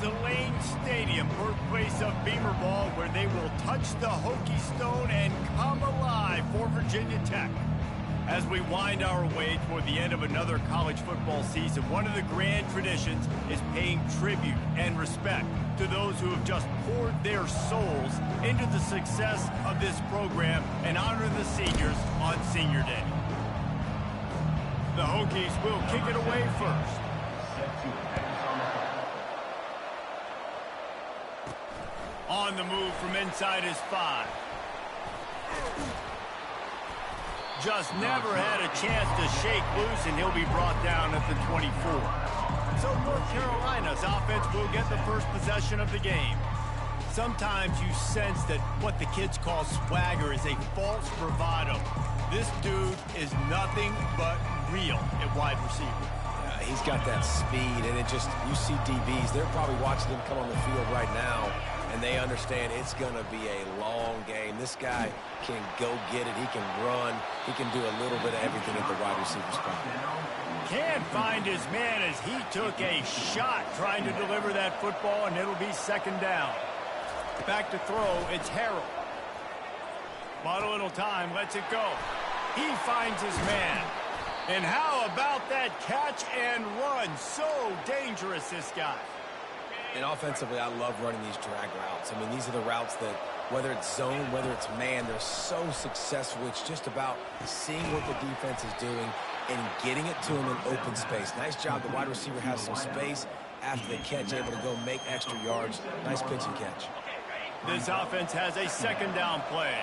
to Lane Stadium, birthplace of Beamer ball, where they will touch the Hokie Stone and come alive for Virginia Tech. As we wind our way toward the end of another college football season, one of the grand traditions is paying tribute and respect to those who have just poured their souls into the success of this program and honor the seniors on Senior Day. The Hokies will kick it away first. On the move from inside his 5. Just never had a chance to shake loose, and he'll be brought down at the 24. So North Carolina's offense will get the first possession of the game. Sometimes you sense that what the kids call swagger is a false bravado. This dude is nothing but real at wide receiver. He's got that speed, and you see DBs, they're probably watching him come on the field right now, and they understand it's going to be a long game. This guy can go get it. He can run. He can do a little bit of everything at the wide receiver spot. Can't find his man as he took a shot trying to deliver that football, and it'll be second down. Back to throw, it's Harrell. Bought a little time, lets it go. He finds his man. And how about that catch and run? So dangerous, this guy. And offensively, I love running these drag routes. I mean, these are the routes that, whether it's zone, whether it's man, they're so successful. It's just about seeing what the defense is doing and getting it to him in open space. Nice job. The wide receiver has some space after the catch, able to go make extra yards. Nice pitch and catch. This offense has a second down play.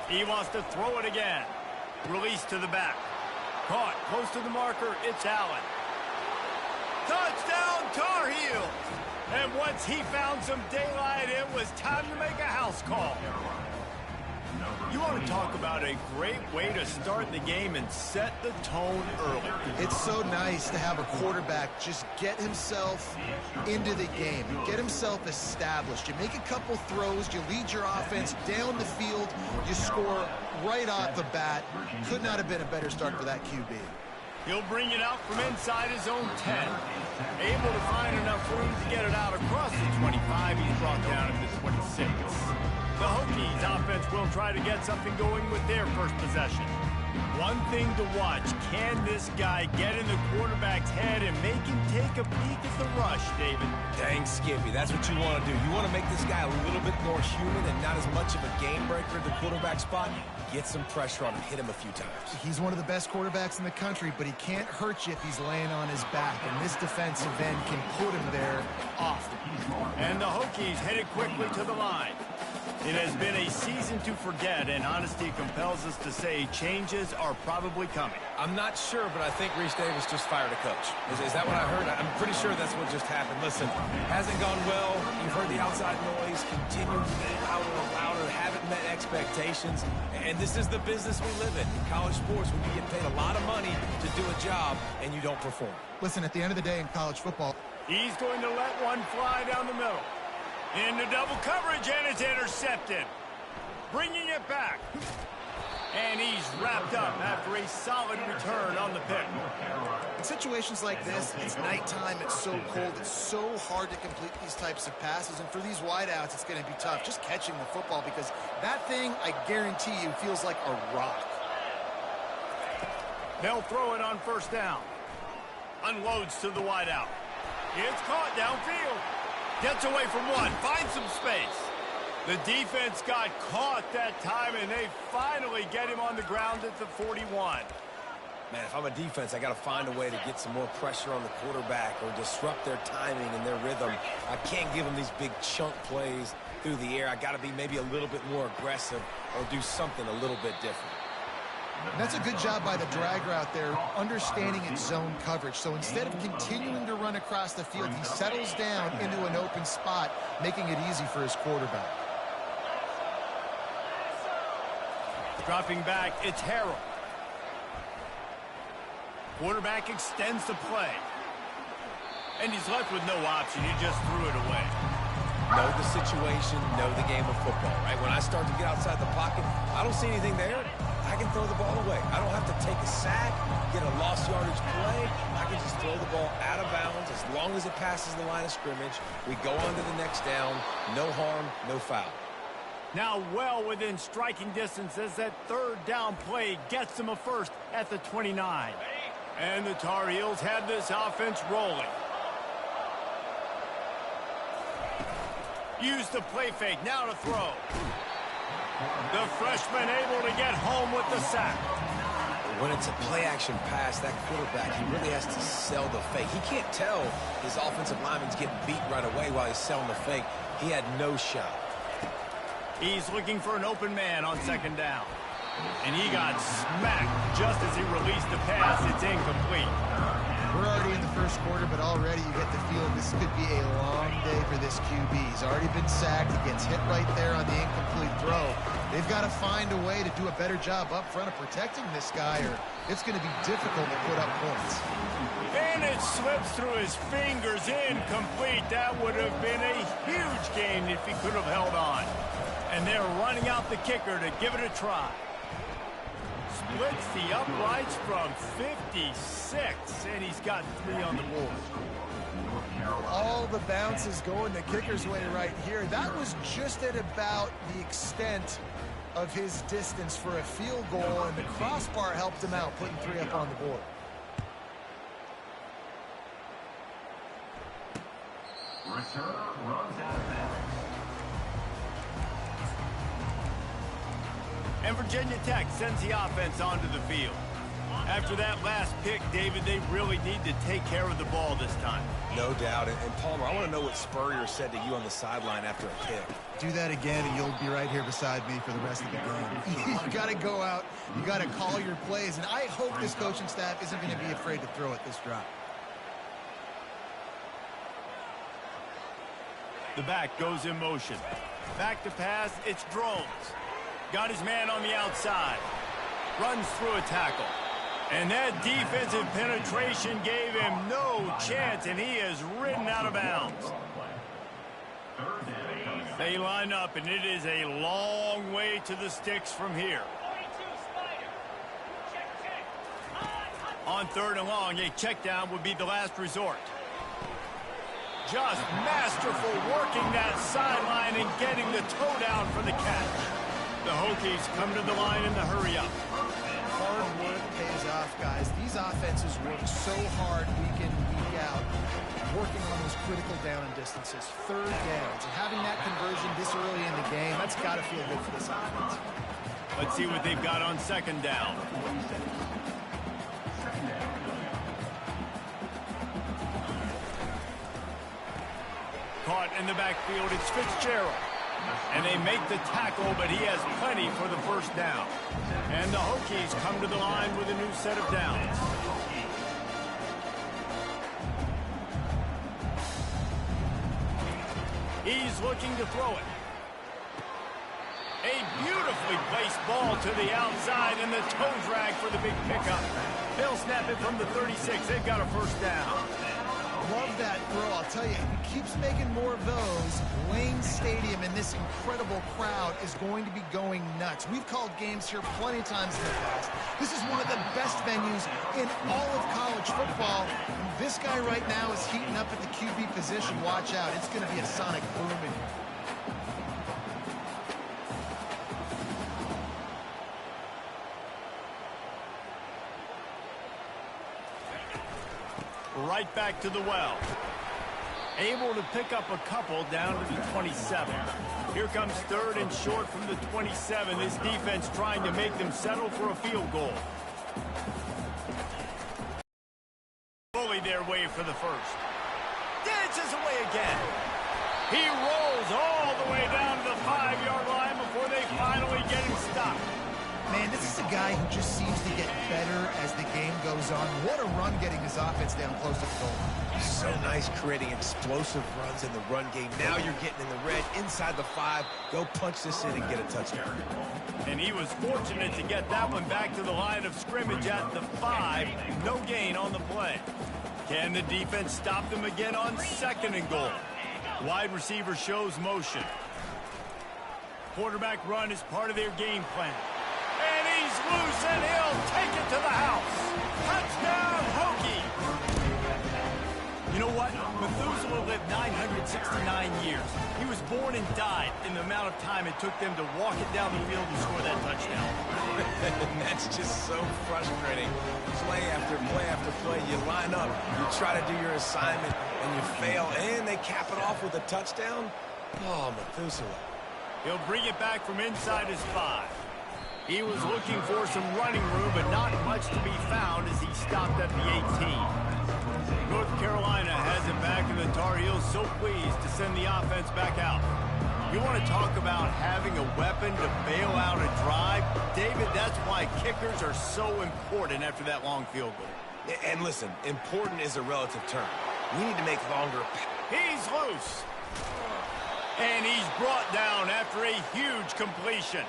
He wants to throw it again. Release to the back. Caught close to the marker. It's Allen. Touchdown Tar Heels. And once he found some daylight, it was time to make a house call. You want to talk about a great way to start the game and set the tone early. It's so nice to have a quarterback just get himself into the game, get himself established. You make a couple throws, you lead your offense down the field, you score right off the bat. Could not have been a better start for that QB. He'll bring it out from inside his own 10. Able to find enough room to get it out across the 25. He's brought down at the 26. The Hokies offense will try to get something going with their first possession. One thing to watch, can this guy get in the quarterback's head and make him take a peek at the rush, David? Dang, Skippy, that's what you want to do. You want to make this guy a little bit more human and not as much of a game breaker at the quarterback spot. Get some pressure on him, hit him a few times. He's one of the best quarterbacks in the country, but he can't hurt you if he's laying on his back, and this defensive end can put him there often. And the Hokies headed quickly to the line. It has been a season to forget, and honesty compels us to say changes are probably coming. I'm not sure, but I think Reese Davis just fired a coach. Is that what I heard? I'm pretty sure that's what just happened. Listen, hasn't gone well. You've heard the outside noise, continues to get louder and louder, haven't met expectations. And this is the business we live in college sports, when you get paid a lot of money to do a job and you don't perform. Listen, at the end of the day in college football, he's going to let one fly down the middle. Into double coverage, and it's intercepted. Bringing it back. And he's wrapped up after a solid return on the pick. in situations like this, it's nighttime, it's so cold, it's so hard to complete these types of passes. And for these wideouts, it's going to be tough just catching the football, because that thing, I guarantee you, feels like a rock. They'll throw it on first down. Unloads to the wideout. It's caught downfield. Gets away from one. Finds some space. The defense got caught that time, and they finally get him on the ground at the 41. Man, if I'm a defense, I got to find a way to get some more pressure on the quarterback or disrupt their timing and their rhythm. I can't give them these big chunk plays through the air. I got to be maybe a little bit more aggressive or do something a little bit different. That's a good job by the drag route there, understanding its zone coverage. So instead of continuing to run across the field, he settles down into an open spot, making it easy for his quarterback. Dropping back, it's Harrell. Quarterback extends the play. And he's left with no option. He just threw it away. Know the situation, know the game of football, right? When I start to get outside the pocket, I don't see anything there. I I can throw the ball away. I don't have to take a sack, get a lost yardage play. I can just throw the ball out of bounds as long as it passes the line of scrimmage. We go on to the next down. No harm, no foul. Now well within striking distance as that third down play gets them a first at the 29. And the Tar Heels have this offense rolling. Use the play fake, now to throw. The freshman able to get home with the sack. When it's a play-action pass, that quarterback, he really has to sell the fake. He can't tell his offensive lineman's getting beat right away while he's selling the fake. He had no shot. He's looking for an open man on second down. And he got smacked just as he released the pass. It's incomplete. We're already in the first quarter, but already you get the feeling this could be a long day for this QB. He's already been sacked. He gets hit right there on the incomplete throw. They've got to find a way to do a better job up front of protecting this guy, or it's going to be difficult to put up points. And it slips through his fingers, incomplete. That would have been a huge gain if he could have held on. And they're running out the kicker to give it a try. Splits the uprights from 56, and he's got 3 on the board. All the bounces going the kicker's way right here. That was just at about the extent of his distance for a field goal, and the crossbar helped him out, putting 3 up on the board. Returner runs out of bounds. And Virginia Tech sends the offense onto the field. After that last pick, David, they really need to take care of the ball this time. No doubt. And Palmer, I want to know what Spurrier said to you on the sideline after a pick. Do that again, and you'll be right here beside me for the rest of the game. You got to go out. You got to call your plays. And I hope this coaching staff isn't going to be afraid to throw at this drive. The back goes in motion. Back to pass, it's Drones. Got his man on the outside. Runs through a tackle. And that defensive penetration gave him no chance, and he is ridden out of bounds. They line up, and it is a long way to the sticks from here. On 3rd and long, a check down would be the last resort. Just masterful working that sideline and getting the toe down for the catch. The Hokies come to the line in the hurry-up. Hard work pays off, guys. These offenses work so hard week in, week out, working on those critical down and distances, 3rd downs, and having that conversion this early in the game, that's got to feel good for this offense. Let's see what they've got on 2nd down. Caught in the backfield, it's Fitzgerald. And they make the tackle, but he has plenty for the first down. And the Hokies come to the line with a new set of downs. He's looking to throw it. A beautifully placed ball to the outside, and the toe drag for the big pickup. They'll snap it from the 36. They've got a first down. Love that throw. I'll tell you, if he keeps making more of those, Lane Stadium and this incredible crowd is going to be going nuts. We've called games here plenty of times in the past. This is one of the best venues in all of college football. And this guy right now is heating up at the QB position. Watch out. It's going to be a sonic boom in here. Right back to the well. Able to pick up a couple down to the 27. Here comes 3rd and short from the 27. This defense trying to make them settle for a field goal. Bully their way for the first. Dances away again. He rolls all the way down to the 5-yard line before they finally get him stopped. Man, this is a guy who just seems to get better as the game goes on. What a run getting his offense down close to the goal. So nice creating explosive runs in the run game. Now you're getting in the red inside the 5. Go punch this in and get a touchdown. And he was fortunate to get that one back to the line of scrimmage at the 5. No gain on the play. Can the defense stop them again on 2nd and goal? Wide receiver shows motion. Quarterback run is part of their game plan. And he's He's loose, and he'll take it to the house. Touchdown, Hokie! You know what? Methuselah lived 969 years. He was born and died in the amount of time it took them to walk it down the field and score that touchdown. That's just so frustrating. Play after play after play, you line up, you try to do your assignment, and you fail, and they cap it off with a touchdown? Oh, Methuselah. He'll bring it back from inside his 5. He was looking for some running room, but not much to be found as he stopped at the 18. North Carolina has it back, and the Tar Heels so pleased to send the offense back out. You want to talk about having a weapon to bail out a drive? David, that's why kickers are so important after that long field goal. And listen, important is a relative term. We need to make longer. He's loose. And he's brought down after a huge completion.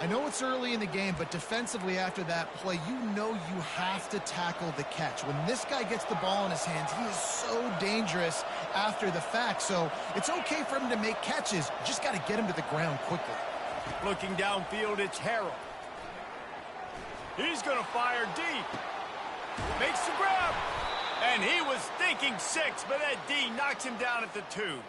I know it's early in the game, but defensively after that play, you know you have to tackle the catch. When this guy gets the ball in his hands, he is so dangerous after the fact. So it's okay for him to make catches. You just got to get him to the ground quickly. Looking downfield, it's Harrell. He's going to fire deep. Makes the grab. And he was thinking 6, but that D knocks him down at the 2.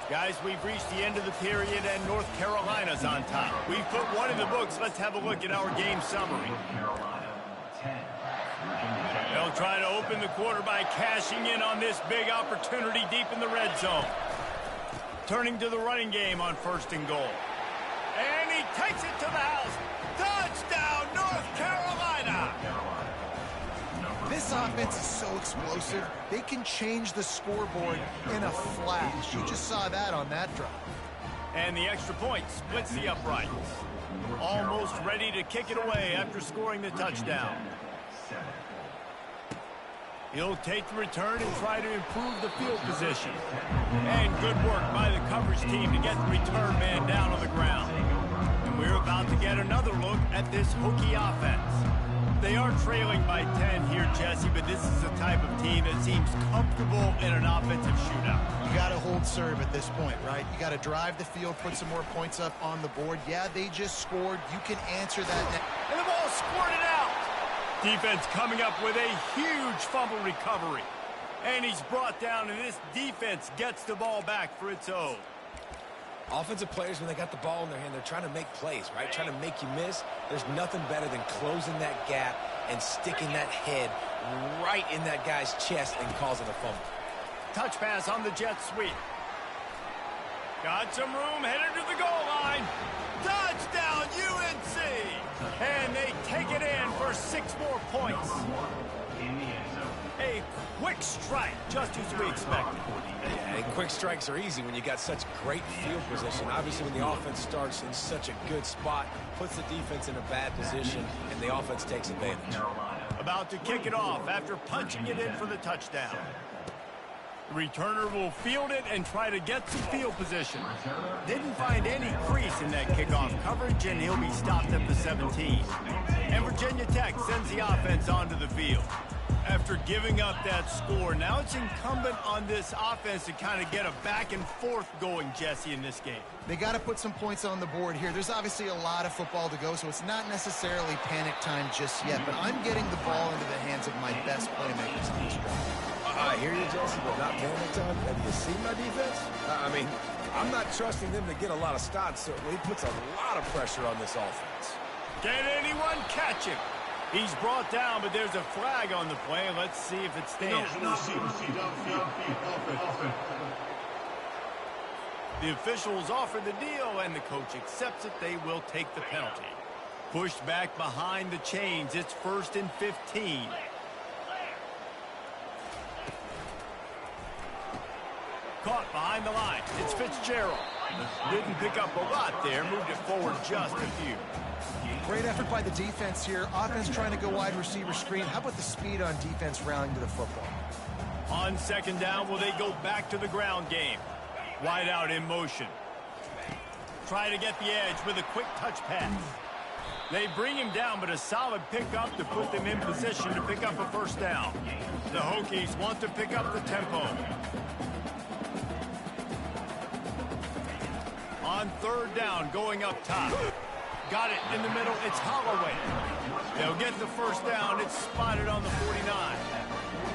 Guys, we've reached the end of the period, and North Carolina's on top. We've put one in the books. Let's have a look at our game summary. They'll try to open the quarter by cashing in on this big opportunity deep in the red zone. Turning to the running game on 1st and goal. And he takes it to the house. Touchdown, North Carolina! This offense is so explosive, they can change the scoreboard in a flash. You just saw that on that drive. And the extra point splits the uprights. Almost ready to kick it away after scoring the touchdown. He'll take the return and try to improve the field position. And good work by the coverage team to get the return man down on the ground. And we're about to get another look at this Hokie offense. They are trailing by 10 here, Jesse, but this is the type of team that seems comfortable in an offensive shootout. You got to hold serve at this point, right? You got to drive the field, put some more points up on the board. Yeah, they just scored. You can answer that. And the ball squirted out. Defense coming up with a huge fumble recovery. And he's brought down, and this defense gets the ball back for its own. Offensive players, when they got the ball in their hand, they're trying to make plays, right? Trying to make you miss. There's nothing better than closing that gap and sticking that head right in that guy's chest and causing a fumble. Touch pass on the jet sweep. Got some room, headed to the goal line. Touchdown, UNC! And they take it in for 6 more points. A quick strike, just as we expected. Yeah, and quick strikes are easy when you got such great field position. Obviously, when the offense starts in such a good spot, puts the defense in a bad position, and the offense takes advantage. About to kick it off after punching it in for the touchdown. The returner will field it and try to get some field position. Didn't find any crease in that kickoff coverage, and he'll be stopped at the 17. And Virginia Tech sends the offense onto the field. After giving up that score, now it's incumbent on this offense to kind of get a back and forth going, Jesse, in this game. They got to put some points on the board here. There's obviously a lot of football to go, so it's not necessarily panic time just yet, but I'm getting the ball into the hands of my best playmakers in this drive. I hear you, Jesse, but not panic time. Have you seen my defense? I mean, I'm not trusting them to get a lot of stops, so it puts a lot of pressure on this offense. Can anyone catch him? He's brought down, but there's a flag on the play. Let's see if it stands. The officials offer the deal, and the coach accepts it. They will take the penalty. Pushed back behind the chains. It's 1st and 15. Caught behind the line. It's Fitzgerald. Didn't pick up a lot there. Moved it forward just a few. Great effort by the defense here. Offense trying to go wide receiver screen. How about the speed on defense rallying to the football? On 2nd down, will they go back to the ground game? Wide out in motion. Try to get the edge with a quick touch pass. They bring him down, but a solid pickup to put them in position to pick up a 1st down. The Hokies want to pick up the tempo. on third down, going up top. Got it in the middle. It's Holloway. They'll get the first down. It's spotted on the 49.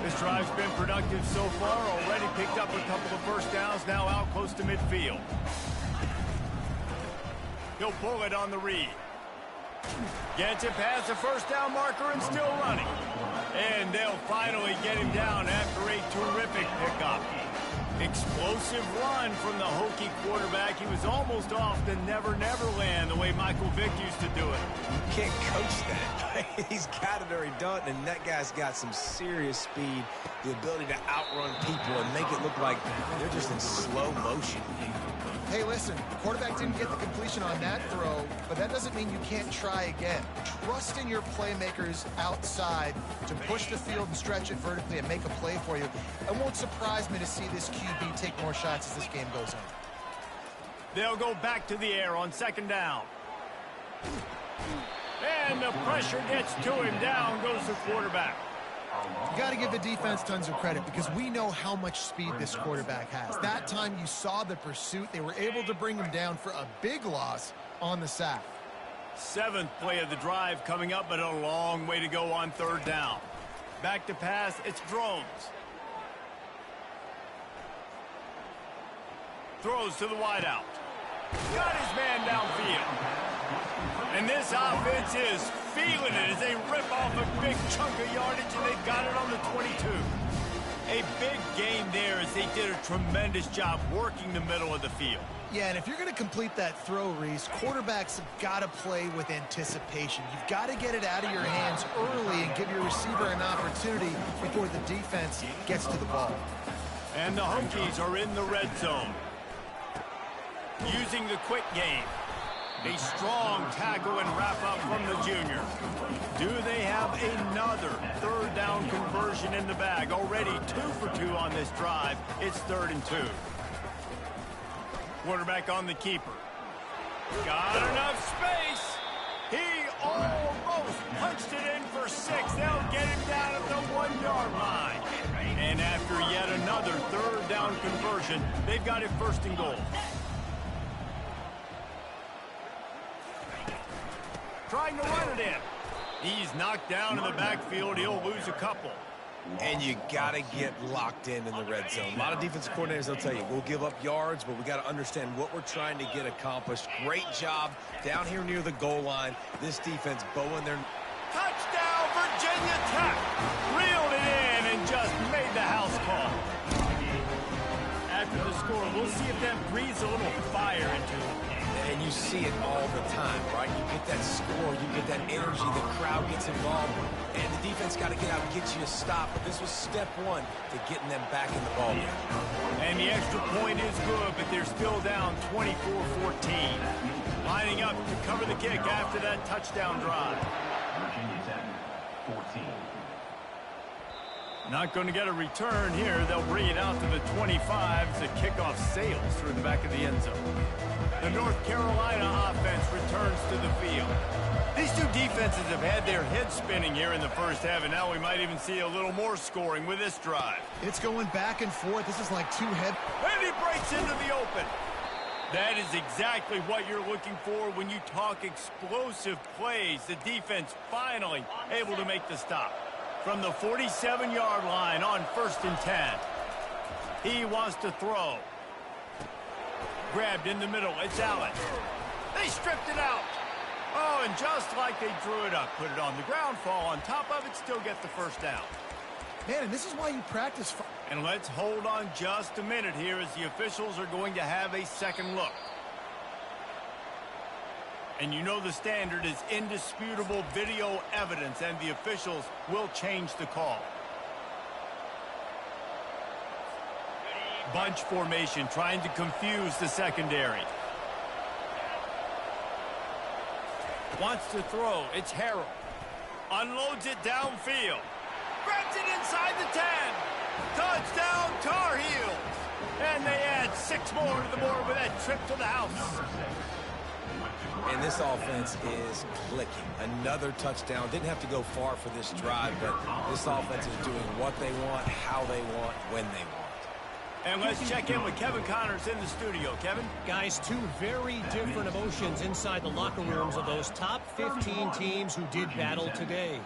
This drive's been productive so far. Already picked up a couple of first downs. Now out close to midfield. He'll pull it on the read. Gets it past the first down marker and still running. And they'll finally get him down after a terrific pickup. Explosive run from the Hokie quarterback. He was almost off the Never Never Land the way Michael Vick used to do it. You can't coach that. He's got it already done, and that guy's got some serious speed, the ability to outrun people and make it look like they're just in slow motion. Hey, listen, the quarterback didn't get the completion on that throw, but that doesn't mean you can't try again. Trust in your playmakers outside to push the field and stretch it vertically and make a play for you. It won't surprise me to see this QB take more shots as this game goes on. They'll go back to the air on second down. And the pressure gets to him. Down goes the quarterback. You got to give the defense tons of credit because we know how much speed this quarterback has. That time you saw the pursuit. They were able to bring him down for a big loss on the sack. Seventh play of the drive coming up, but a long way to go on third down. Back to pass, it's Drones. Throws to the wideout. Got his man downfield. And this offense is feeling it as they rip off a big chunk of yardage, and they got it on the 22. A big game there as they did a tremendous job working the middle of the field. Yeah, and if you're going to complete that throw, Reese, quarterbacks have got to play with anticipation. You've got to get it out of your hands early and give your receiver an opportunity before the defense gets to the ball. And the Hokies are in the red zone. Using the quick game. A strong tackle and wrap-up from the junior. Do they have another third down conversion in the bag? Already 2 for 2 on this drive. It's 3rd and 2. Quarterback on the keeper. Got enough space. He almost punched it in for 6. They'll get him down at the 1-yard line. And after yet another third down conversion, they've got it 1st and goal. Trying to run it in. He's knocked down in the backfield. He'll lose a couple. And you got to get locked in the red zone. A lot of defensive coordinators, they'll tell you, we'll give up yards, but we got to understand what we're trying to get accomplished. Great job down here near the goal line. This defense bowing their... Touchdown, Virginia Tech. Reeled it in and just made the house call. After the score, we'll see if that breathes a little fire into it. And you see it all the time, right? You get that score, you get that energy, the crowd gets involved, and the defense got to get out and get you a stop. But this was step 1 to getting them back in the ballgame. And the extra point is good, but they're still down 24-14. Lining up to cover the kick after that touchdown drive. Virginia Tech, 14. Not going to get a return here. They'll bring it out to the 25 as the kickoff sails through the back of the end zone. The North Carolina offense returns to the field. These two defenses have had their heads spinning here in the first half, and now we might even see a little more scoring with this drive. It's going back and forth. This is like 2 head. And he breaks into the open. That is exactly what you're looking for when you talk explosive plays. The defense finally able to make the stop. From the 47-yard line on 1st and 10. He wants to throw. Grabbed in the middle. It's Allen. They stripped it out. Oh, and just like they drew it up, put it on the ground, fall on top of it, still get the first down. Man, and this is why you practice. And let's hold on just a minute here as the officials are going to have a second look. And you know the standard is indisputable video evidence, and the officials will change the call. Bunch formation, trying to confuse the secondary. Wants to throw. It's Harrell. Unloads it downfield. Grabs it inside the 10. Touchdown, Tar Heels. And they add 6 more to the board with that trip to the house. And this offense is clicking. Another touchdown. Didn't have to go far for this drive, but this offense is doing what they want, how they want, when they want. And let's check in with Kevin Connors in the studio. Kevin? Guys, two very different emotions inside the locker rooms of those top 15 teams who did battle today.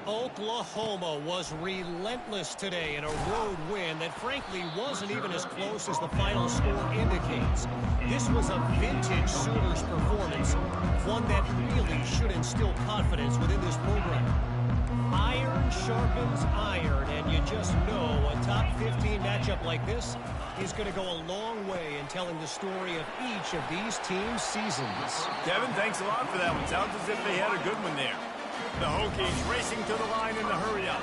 Oklahoma was relentless today in a road win that frankly wasn't even as close as the final score indicates. This was a vintage Sooners performance, one that really should instill confidence within this program. Iron sharpens iron, and you just know a top 15 matchup like this is going to go a long way in telling the story of each of these teams' seasons. Kevin, thanks a lot for that one. Sounds as if they had a good one there. The Hokies racing to the line in the hurry-up.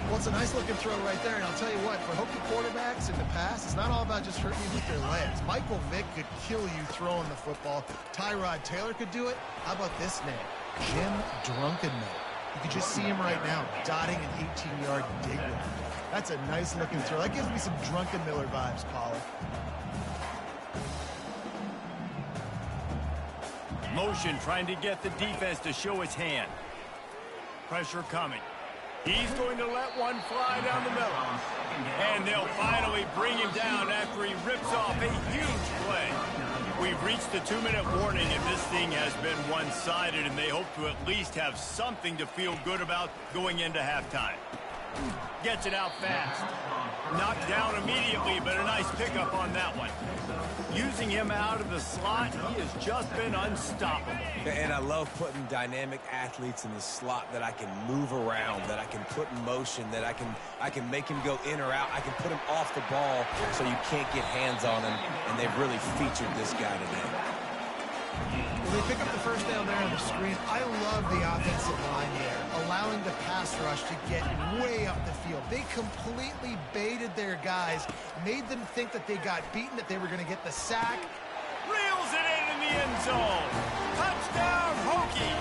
Well, it's a nice-looking throw right there, and I'll tell you what, for Hokie quarterbacks in the past, it's not all about just hurting you with their legs. Michael Vick could kill you throwing the football. Tyrod Taylor could do it. How about this name? Jim Drunkenmiller. You can just see him right now, dotting an 18-yard dig route. That's a nice-looking throw. That gives me some Drunkenmiller vibes, Paula. Motion trying to get the defense to show his hand. Pressure coming. He's going to let one fly down the middle. And they'll finally bring him down after he rips off a huge play. We've reached the 2-minute warning, and this thing has been one-sided, and they hope to at least have something to feel good about going into halftime. Gets it out fast. Knocked down immediately, but a nice pickup on that one. Using him out of the slot, he has just been unstoppable. And I love putting dynamic athletes in the slot that I can move around, that I can put in motion, that I can make him go in or out. I can put him off the ball so you can't get hands on him, and they've really featured this guy today. Well, they pick up the first down there on the screen. I love the offensive line there, allowing the pass rush to get way up the field. They completely baited their guys, made them think that they got beaten, that they were going to get the sack. Reels it in the end zone. Touchdown, Hokie!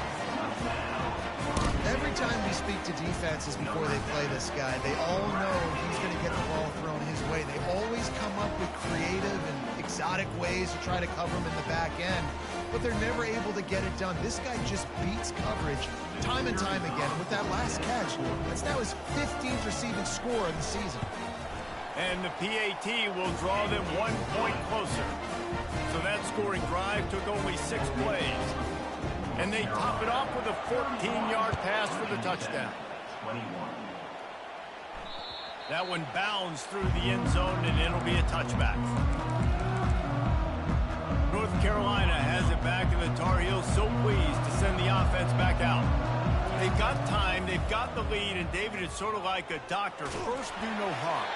Every time we speak to defenses before they play this guy, they all know he's going to get the ball thrown his way. They always come up with creative and exotic ways to try to cover him in the back end, but they're never able to get it done. This guy just beats coverage time and time again. And with that last catch, that's now his 15th receiving score of the season. And the PAT will draw them 1 point closer. So that scoring drive took only 6 plays. And they top it off with a 14-yard pass for the touchdown. 21. That one bounds through the end zone, and it'll be a touchback. North Carolina has it back, and the Tar Heels so pleased to send the offense back out. They've got time, they've got the lead, and David, it's sort of like a doctor. First, do no harm.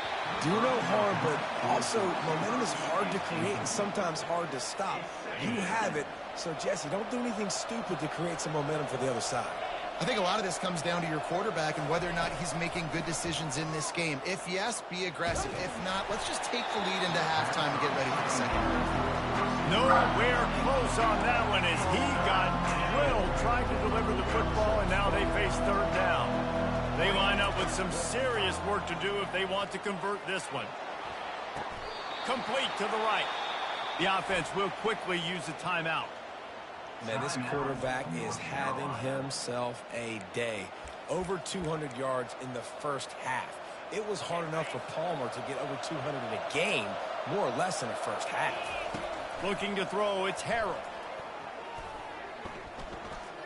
Do no harm, but also momentum is hard to create and sometimes hard to stop. You have it, so Jesse, don't do anything stupid to create some momentum for the other side. I think a lot of this comes down to your quarterback and whether or not he's making good decisions in this game. If yes, be aggressive. If not, let's just take the lead into halftime and get ready for the second half. Nowhere close on that one as he got drilled trying to deliver the football, and now they face third down. They line up with some serious work to do if they want to convert this one. Complete to the right. The offense will quickly use a timeout. Man, this quarterback is having himself a day. Over 200 yards in the first half. It was hard enough for Palmer to get over 200 in a game, more or less in the first half. Looking to throw, it's Harrell.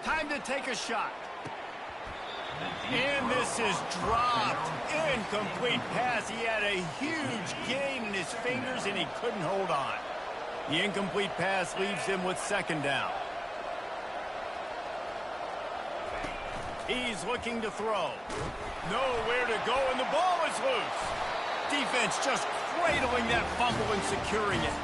Time to take a shot. And this is dropped. Incomplete pass. He had a huge gain in his fingers, and he couldn't hold on. The incomplete pass leaves him with second down. He's looking to throw. Nowhere to go, and the ball is loose. Defense just cradling that fumble and securing it.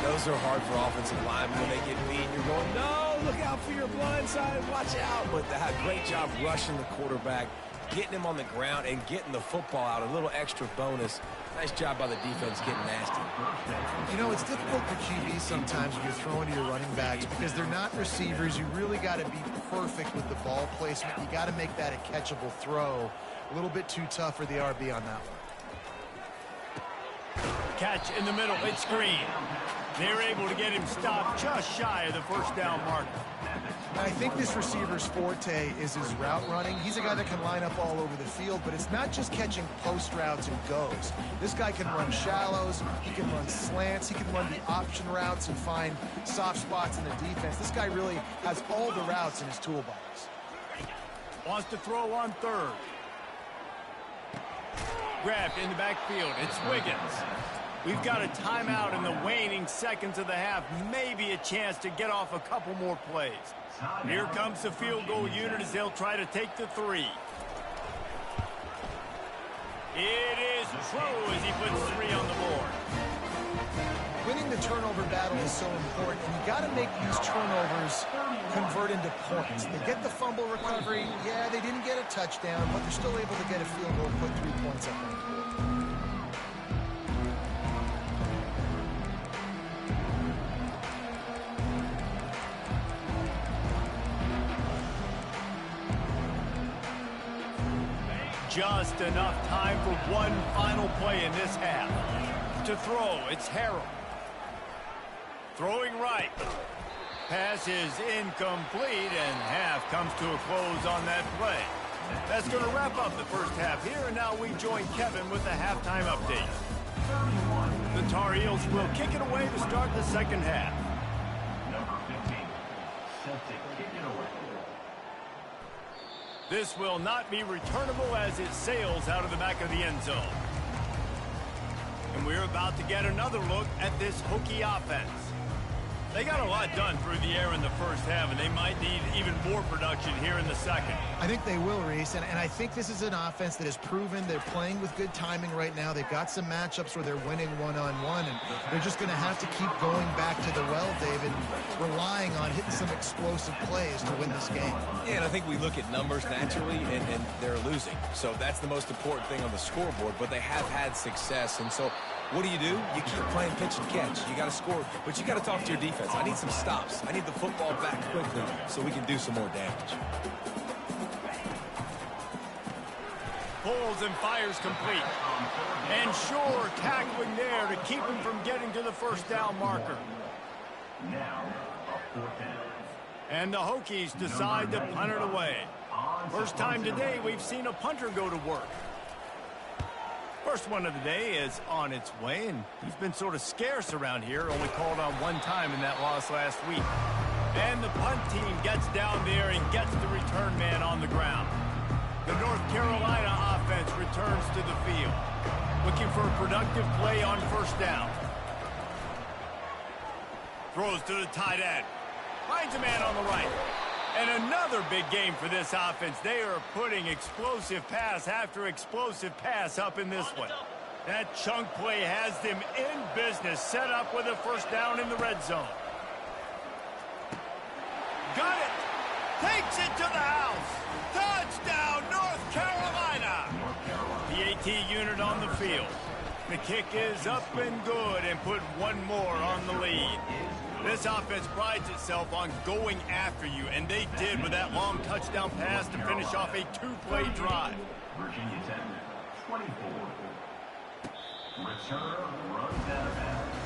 Those are hard for offensive linemen when they get beat. You're going, no, look out for your blind side, watch out. But they had a great job rushing the quarterback, getting him on the ground, and getting the football out. A little extra bonus. Nice job by the defense getting nasty. You know, it's difficult for QBs sometimes when you're throwing to your running backs because they're not receivers. You really got to be perfect with the ball placement. You got to make that a catchable throw. A little bit too tough for the RB on that one. Catch in the middle. It's Green. They're able to get him stopped just shy of the first down marker. I think this receiver's forte is his route running. He's a guy that can line up all over the field, but it's not just catching post routes and goes. This guy can run shallows, he can run slants, he can run the option routes and find soft spots in the defense. This guy really has all the routes in his toolbox. Wants to throw on third. Grabbed in the backfield. It's Wiggins. We've got a timeout in the waning seconds of the half. Maybe a chance to get off a couple more plays. Here comes the field goal unit as they'll try to take the 3. It is True as he puts 3 on the board. Winning the turnover battle is so important, and you got to make these turnovers convert into points. They get the fumble recovery. Yeah, they didn't get a touchdown, but they're still able to get a field goal and put 3 points up on the board. Just enough time for one final play in this half. To throw, it's Harrell. Throwing right. Pass is incomplete, and half comes to a close on that play. That's going to wrap up the first half here, and now we join Kevin with the halftime update. The Tar Heels will kick it away to start the second half. Number 15, set to kick it away. This will not be returnable as it sails out of the back of the end zone. And we're about to get another look at this Hokie offense. They got a lot done through the air in the first half, and they might need even more production here in the second. I think they will, Reese, and I think this is an offense that has proven they're playing with good timing right now. They've got some matchups where they're winning one-on-one, and they're just going to have to keep going back to the well, David, relying on hitting some explosive plays to win this game. Yeah, and I think we look at numbers naturally, and they're losing. So that's the most important thing on the scoreboard, but they have had success, and so what do? You keep playing pitch and catch. You got to score, but you got to talk to your defense. I need some stops. I need the football back quickly so we can do some more damage. Pulls and fires complete. And Shore tackling there to keep him from getting to the first down marker. Now, a 4th down. And the Hokies decide to punt it away. First time today we've seen a punter go to work. First one of the day is on its way, and he's been sort of scarce around here, only called on one time in that loss last week. And the punt team gets down there and gets the return man on the ground. The North Carolina offense returns to the field, looking for a productive play on first down. Throws to the tight end. Finds a man on the right. And another big game for this offense. They are putting explosive pass after explosive pass up in this one. That chunk play has them in business, set up with a first down in the red zone. Got it. Takes it to the house. Touchdown, North Carolina. The AT unit on the field. The kick is up and good, and put one more on the lead. This offense prides itself on going after you, and they did with that long touchdown pass to finish off a 2-play drive. Virginia Tech, 24. Returner runs out of bounds.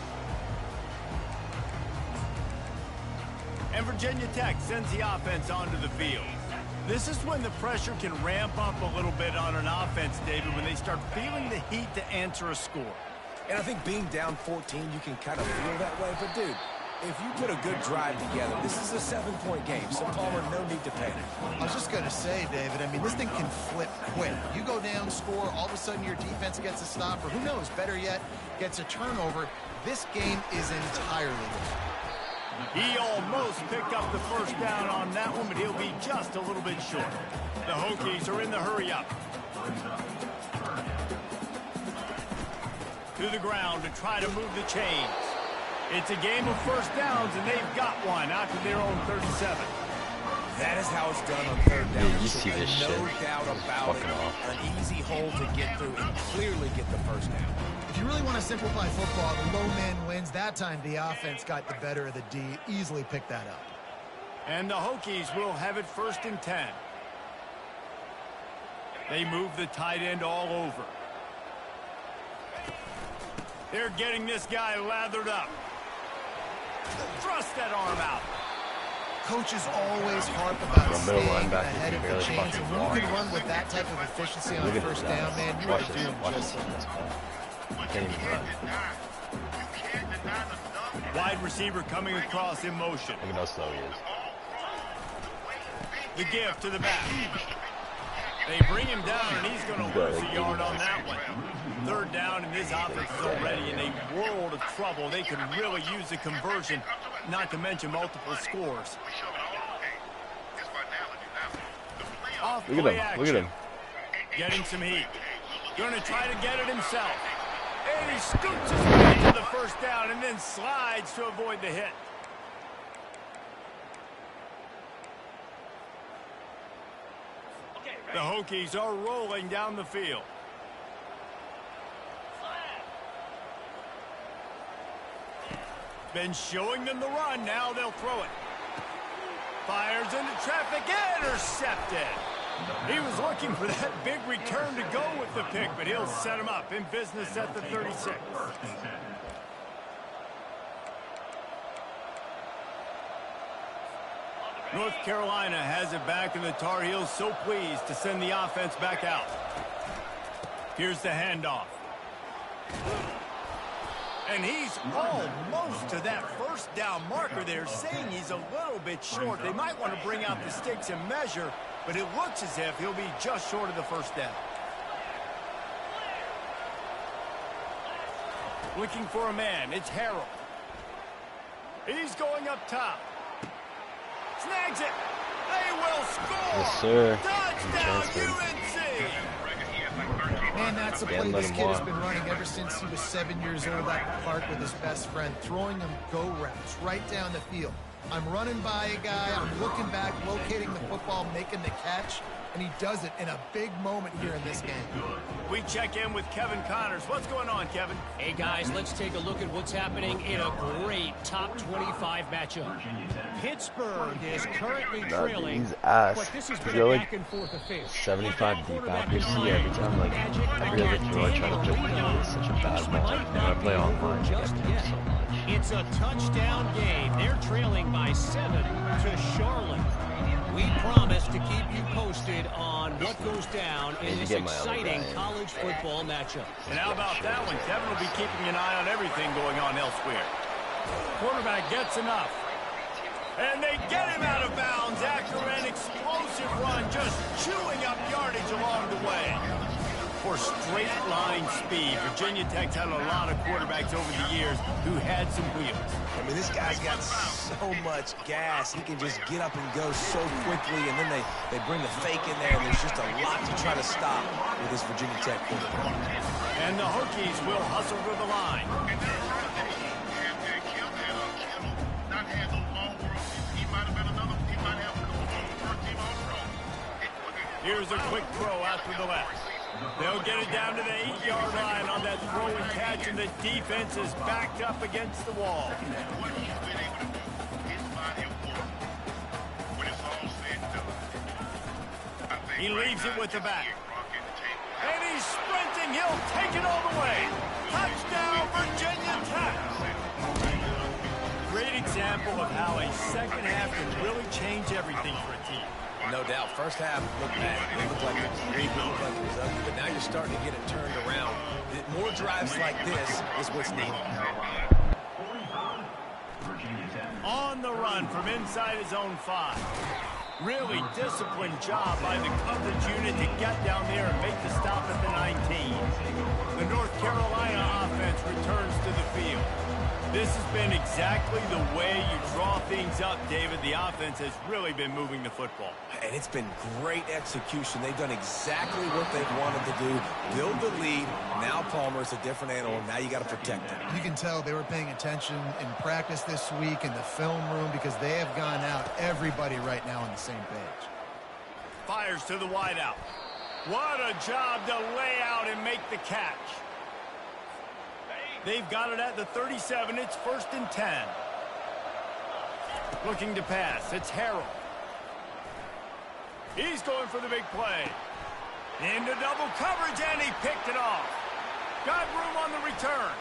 And Virginia Tech sends the offense onto the field. This is when the pressure can ramp up a little bit on an offense, David, when they start feeling the heat to answer a score. And I think being down 14, you can kind of feel that way. But, dude, if you put a good drive together, this is a 7-point game, so Palmer, no need to panic. I was just going to say, David, I mean, this thing can flip quick. You go down, score, all of a sudden your defense gets a stop, or who knows, better yet, gets a turnover. This game is entirely different. He almost picked up the first down on that one, but he'll be just a little bit short. The Hokies are in the hurry-up. To the ground to try to move the chains. It's a game of first downs, and they've got one out to their own 37. That is how it's done on third down. Yeah, you see this shit. No doubt about it. Fucking off. An easy hole to get through and clearly get the first down. If you really want to simplify football, the low man wins. That time the offense got the better of the D. Easily picked that up. And the Hokies will have it 1st and 10. They move the tight end all over. They're getting this guy lathered up. Thrust that arm out. Coaches always harp about staying ahead of the chains, and when you can run with that type of efficiency on first down, man, you are doing just that. Can't even run. Wide receiver coming across in motion. Look at how slow he is. The give to the back. They bring him down, and he's going to lose a yard on that one. Third down, and this offense is already in a world of trouble. They could really use a conversion, not to mention multiple scores. Off Look at him. Look at him. Getting some heat. Going to try to get it himself. And he scoots his way to the first down and then slides to avoid the hit. The Hokies are rolling down the field. Been showing them the run. Now they'll throw it. Fires into traffic. Intercepted. He was looking for that big return to go with the pick, but he'll set him up in business at the 36. North Carolina has it back, and the Tar Heels so pleased to send the offense back out. Here's the handoff. And he's almost to that first down marker there, saying he's a little bit short. They might want to bring out the sticks and measure, but it looks as if he'll be just short of the first down. Looking for a man. It's Harrell. He's going up top. Snags it. They will score. Yes, sir. Touchdown, UNC. Man, that's a play this kid has been running ever since he was 7 years old at the park with his best friend, throwing him go routes right down the field. I'm running by a guy, I'm looking back, locating the football, making the catch, and he does it in a big moment here in this game. We check in with Kevin Connors. What's going on, Kevin? Hey, guys, let's take a look at what's happening in a great top 25 matchup. Pittsburgh is currently trailing, He's ass. but this has He's been got a like back and forth affair. 75 deep accuracy every time. Like every other throw I try to put in is such a bad matchup. When I play online, I get them so much. It's a touchdown game. They're trailing by 7 to Charlotte. We promise to keep you posted on what goes down in this exciting college football matchup. And how about that one? Kevin will be keeping an eye on everything going on elsewhere. Quarterback gets enough. And they get him out of bounds after an explosive run, just chewing up yardage along the way. For straight line speed, Virginia Tech's had a lot of quarterbacks over the years who had some wheels. I mean, this guy's got so much gas. He can just get up and go so quickly, and then they bring the fake in there, and there's just a lot to try to stop with this Virginia Tech quarterback. And the Hokies will hustle to the line. Here's a quick throw out to the left. They'll get it down to the 8-yard line on that throw and catch, and the defense is backed up against the wall. He leaves it with the back. And he's sprinting. He'll take it all the way. Touchdown, Virginia Tech. Great example of how a second half can really change everything for a team. No doubt. First half looked bad. It looked like it was weak. It looked like it was ugly. But now you're starting to get it turned around. More drives like this is what's needed. On the run from inside his own 5. Really disciplined job by the coverage unit to get down there and make the stop at the 19. The North Carolina offense returns to the field. This has been exactly the way you draw things up, David. The offense has really been moving the football. And it's been great execution. They've done exactly what they've wanted to do. Build the lead. Now Palmer's a different animal. Now you got to protect him. You can tell they were paying attention in practice this week in the film room because they have gone out, everybody right now on the same page. Fires to the wideout. What a job to lay out and make the catch. They've got it at the 37. It's 1st and 10. Looking to pass. It's Harrell. He's going for the big play. Into double coverage, and he picked it off. Got room on the return.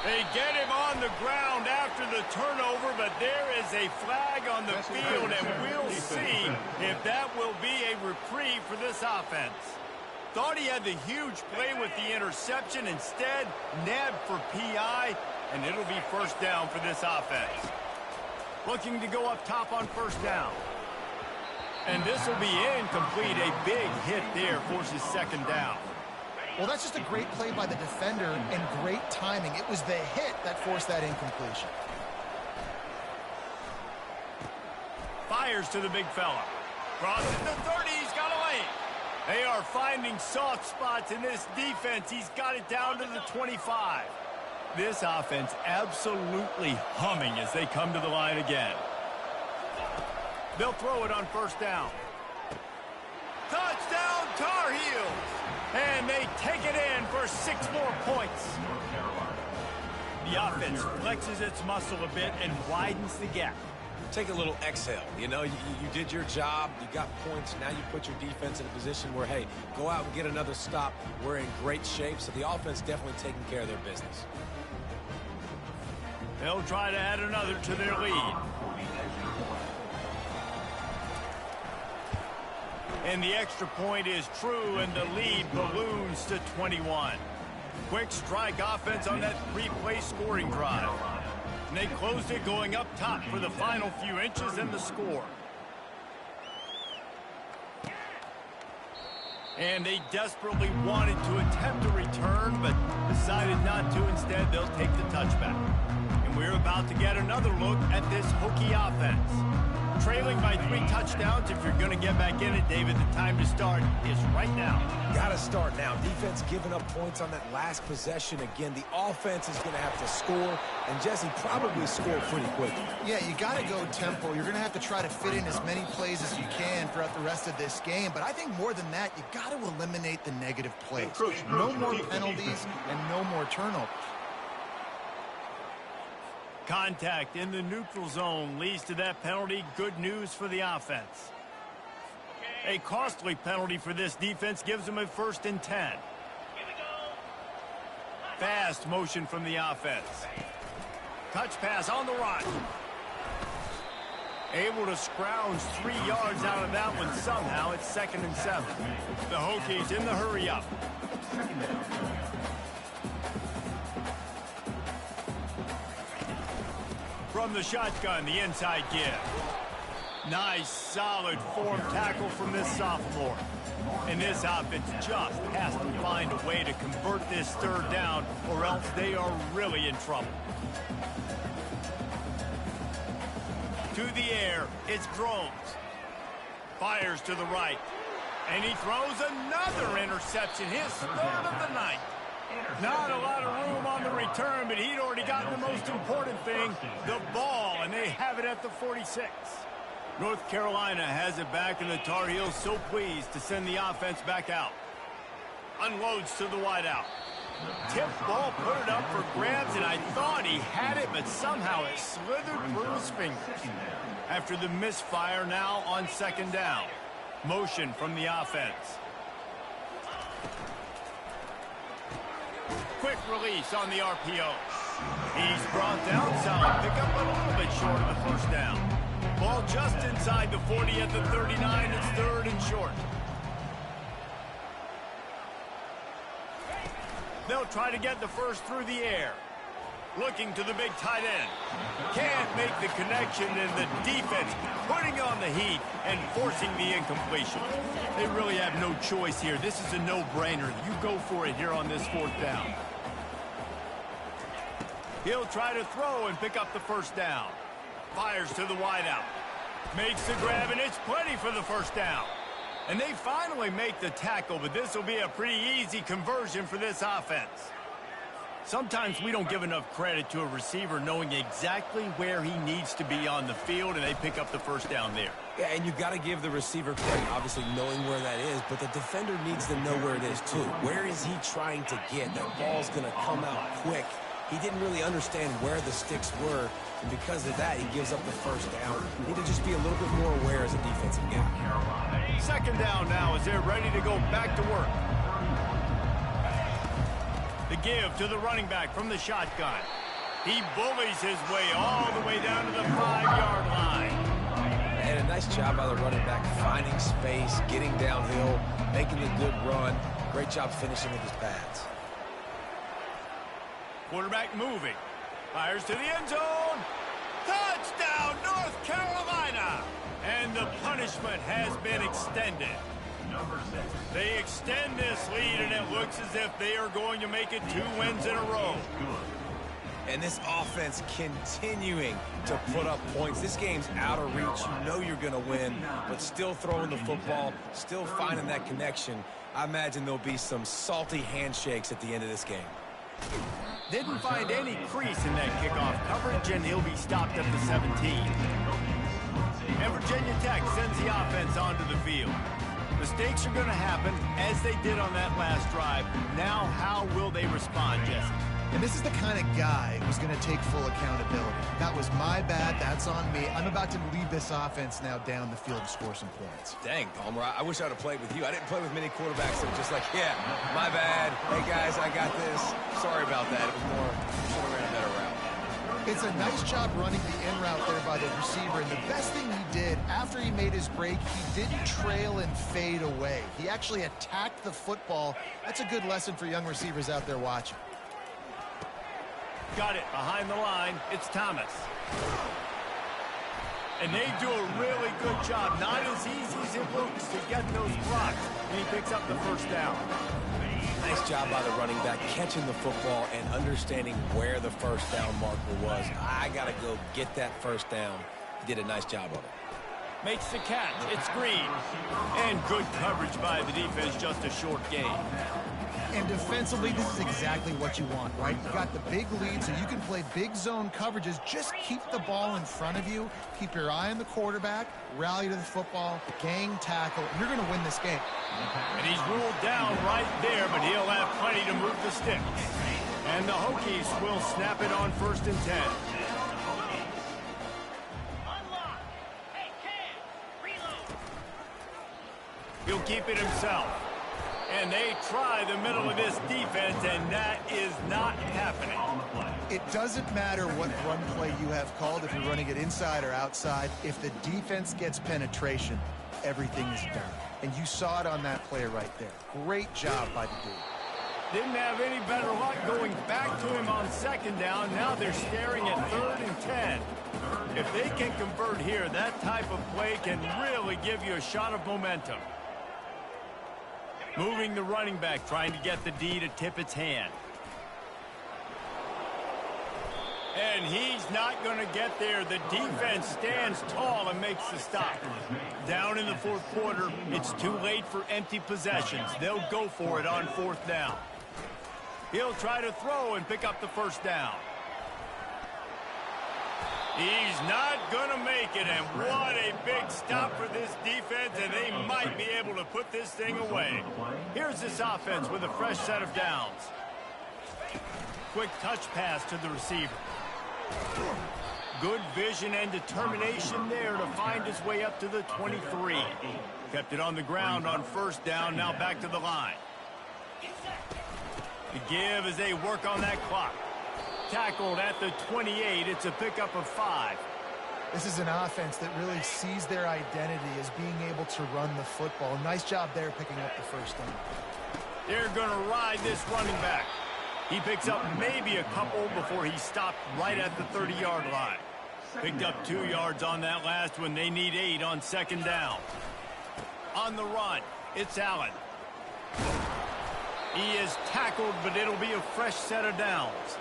They get him on the ground after the turnover, but there is a flag on the field, and we'll see if that will be a reprieve for this offense. Thought he had the huge play with the interception. Instead, nabbed for PI, and it'll be first down for this offense. Looking to go up top on first down. And this will be incomplete. A big hit there forces second down. Well, that's just a great play by the defender and great timing. It was the hit that forced that incompletion. Fires to the big fella. Crosses the 30. He's got a lane. They are finding soft spots in this defense. He's got it down to the 25. This offense absolutely humming as they come to the line again. They'll throw it on first down. Touchdown, Tar Heels! And they take it in for 6 more points. The offense flexes its muscle a bit and widens the gap. Take a little exhale. You know, you did your job. You got points. Now you put your defense in a position where, hey, go out and get another stop. We're in great shape. So the offense definitely taking care of their business. They'll try to add another to their lead. And the extra point is true, and the lead balloons to 21. Quick strike offense on that 3-play scoring drive. And they closed it going up top for the final few inches and the score. And they desperately wanted to attempt a return, but decided not to. Instead, they'll take the touchback. And we're about to get another look at this Hokie offense. Trailing by 3 touchdowns. If you're going to get back in it, David, the time to start is right now. Got to start now. Defense giving up points on that last possession. Again, the offense is going to have to score, and Jesse probably scored pretty quickly. Yeah, you got to go tempo. You're going to have to try to fit in as many plays as you can throughout the rest of this game. But I think more than that, you got to eliminate the negative plays. No more penalties and no more turnovers. Contact in the neutral zone leads to that penalty. Good news for the offense. A costly penalty for this defense gives them a 1st and 10. Fast motion from the offense. Touch pass on the run. Able to scrounge 3 yards out of that one somehow. It's 2nd and 7. The Hokies in the hurry up. From the shotgun, the inside give. Nice, solid form tackle from this sophomore. And this offense just has to find a way to convert this 3rd down, or else they are really in trouble. To the air, it's Drones. Fires to the right. And he throws another interception, his 3rd of the night. Not a lot of room on the return, but he'd already gotten the most important thing, the ball, and they have it at the 46. North Carolina has it back, and the Tar Heels so pleased to send the offense back out. Unloads to the wideout. Tip ball, put it up for grabs, and I thought he had it, but somehow it slithered through his fingers. After the misfire, now on 2nd down. Motion from the offense. Quick release on the RPO. He's brought down, solid pickup, but a little bit short of the 1st down. Ball just inside the 40 at the 39. It's 3rd and short. They'll try to get the 1st through the air. Looking to the big tight end. Can't make the connection, and the defense putting on the heat and forcing the incompletion. They really have no choice here. This is a no-brainer. You go for it here on this 4th down. He'll try to throw and pick up the 1st down. Fires to the wideout. Makes the grab, and it's plenty for the 1st down. And they finally make the tackle, but this will be a pretty easy conversion for this offense. Sometimes we don't give enough credit to a receiver knowing exactly where he needs to be on the field, and they pick up the 1st down there. Yeah, and you got to give the receiver credit, obviously knowing where that is, but the defender needs to know where it is too. Where is he trying to get? That ball's going to come out quick. He didn't really understand where the sticks were, and because of that, he gives up the 1st down. You need to just be a little bit more aware as a defensive guy. 2nd down now as they're ready to go back to work. The give to the running back from the shotgun. He bullies his way all the way down to the 5-yard line. And a nice job by the running back, finding space, getting downhill, making a good run. Great job finishing with his pads. Quarterback moving. Fires to the end zone. Touchdown, North Carolina! And the punishment has been extended. They extend this lead, and it looks as if they are going to make it 2 wins in a row. And this offense continuing to put up points. This game's out of reach. You know you're going to win, but still throwing the football, still finding that connection. I imagine there'll be some salty handshakes at the end of this game. Didn't find any crease in that kickoff coverage, and he'll be stopped at the 17. And Virginia Tech sends the offense onto the field. Mistakes are going to happen, as they did on that last drive. Now, how will they respond, Jesse? And this is the kind of guy who's going to take full accountability. That was my bad. That's on me. I'm about to lead this offense now down the field to score some points. Dang, Palmer, I wish I would have played with you. I didn't play with many quarterbacks that were just like, yeah, my bad. Hey, guys, I got this. Sorry about that. It was more, should have ran a better route. It's a nice job running the in route there by the receiver. And the best thing he did after he made his break, he didn't trail and fade away. He actually attacked the football. That's a good lesson for young receivers out there watching. Got it behind the line. It's Thomas. And they do a really good job. Not as easy as it looks to get those blocks. And he picks up the first down. Nice job by the running back, catching the football and understanding where the first down marker was. I got to go get that first down. He did a nice job of it. Makes the catch. It's Green. And good coverage by the defense, just a short gain. And defensively, this is exactly what you want, right? You got the big lead, so you can play big zone coverages. Just keep the ball in front of you. Keep your eye on the quarterback. Rally to the football. Gang tackle. You're going to win this game. And he's ruled down right there, but he'll have plenty to move the sticks. And the Hokies will snap it on 1st and 10. He'll keep it himself. And they try the middle of this defense, and that is not happening. It doesn't matter what run play you have called, if you're running it inside or outside. If the defense gets penetration, everything is done. And you saw it on that play right there. Great job by the dude. Didn't have any better luck going back to him on 2nd down. Now they're staring at 3rd and 10. If they can convert here, that type of play can really give you a shot of momentum. Moving the running back, trying to get the D to tip its hand. And he's not going to get there. The defense stands tall and makes the stop. Down in the 4th quarter, it's too late for empty possessions. They'll go for it on 4th down. He'll try to throw and pick up the first down. He's not going to make it, and what a big stop for this defense, and they might be able to put this thing away. Here's this offense with a fresh set of downs. Quick touch pass to the receiver. Good vision and determination there to find his way up to the 23. Kept it on the ground on 1st down, now back to the line. The give as they work on that clock. Tackled at the 28. It's a pickup of 5. This is an offense that really sees their identity as being able to run the football. Nice job there picking up the first down. They're going to ride this running back. He picks up maybe a couple before he stopped right at the 30-yard line. Picked up 2 yards on that last one. They need 8 on 2nd down. On the run, it's Allen. He is tackled, but it'll be a fresh set of downs.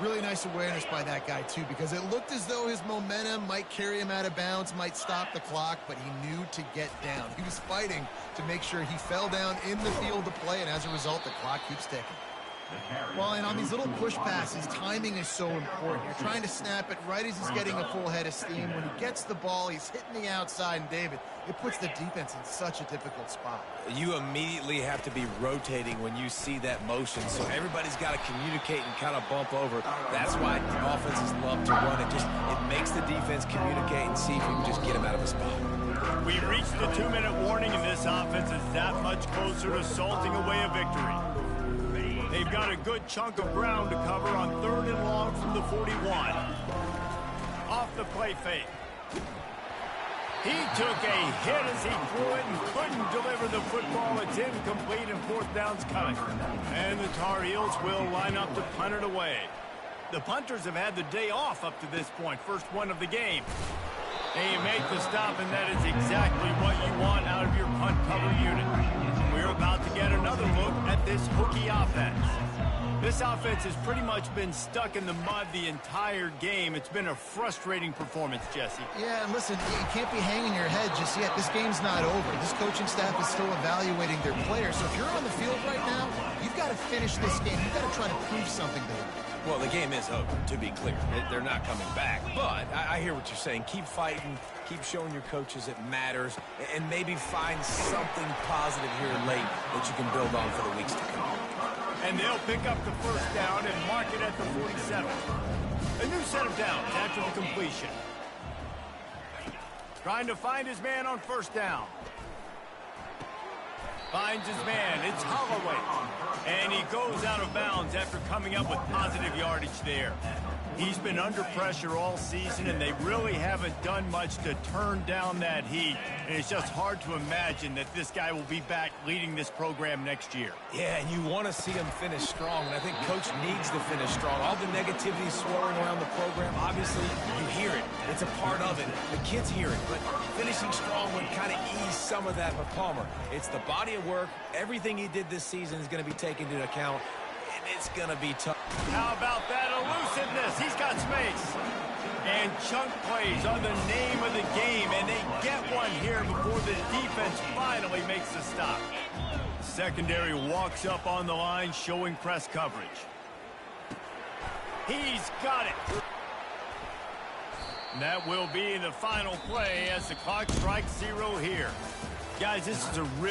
Really nice awareness by that guy, too, because it looked as though his momentum might carry him out of bounds, might stop the clock, but he knew to get down. He was fighting to make sure he fell down in the field to play, and as a result, the clock keeps ticking. Well, and on these little push passes, timing is so important. You're trying to snap it right as he's getting a full head of steam. When he gets the ball, he's hitting the outside, and David, it puts the defense in such a difficult spot. You immediately have to be rotating when you see that motion, so everybody's got to communicate and kind of bump over. That's why offenses love to run it. It makes the defense communicate and see if you can just get him out of a spot. We reached the 2-minute warning, and this offense is that much closer to salting away a victory. They've got a good chunk of ground to cover on 3rd and long from the 41. Off the play fake. He took a hit as he threw it and couldn't deliver the football. It's incomplete and 4th down's coming. And the Tar Heels will line up to punt it away. The punters have had the day off up to this point. First one of the game. And you make the stop, and that is exactly what you want out of your punt cover unit. We're about to get another look at this Hokie offense. This offense has pretty much been stuck in the mud the entire game. It's been a frustrating performance, Jesse. Yeah, and listen, you can't be hanging your head just yet. This game's not over. This coaching staff is still evaluating their players. So if you're on the field right now, you've got to finish this game. You've got to try to prove something to them. Well, the game is over, to be clear. They're not coming back. But I hear what you're saying. Keep fighting. Keep showing your coaches it matters. And maybe find something positive here late that you can build on for the weeks to come. And they'll pick up the 1st down and mark it at the 47. A new set of downs after the completion. Trying to find his man on 1st down. Finds his man. It's Holloway. And he goes out of bounds after coming up with positive yardage there. He's been under pressure all season, and they really haven't done much to turn down that heat. And it's just hard to imagine that this guy will be back leading this program next year. Yeah, and you want to see him finish strong, and I think Coach needs to finish strong. All the negativity swirling around the program, obviously, you hear it. It's a part of it. The kids hear it, but finishing strong would kind of ease some of that for Palmer. It's the body of work. Everything he did this season is going to be taken into account. It's going to be tough. How about that elusiveness? He's got space. And chunk plays are the name of the game, and they get one here before the defense finally makes the stop. Secondary walks up on the line, showing press coverage. He's got it. And that will be the final play as the clock strikes 0 here. Guys, this is a real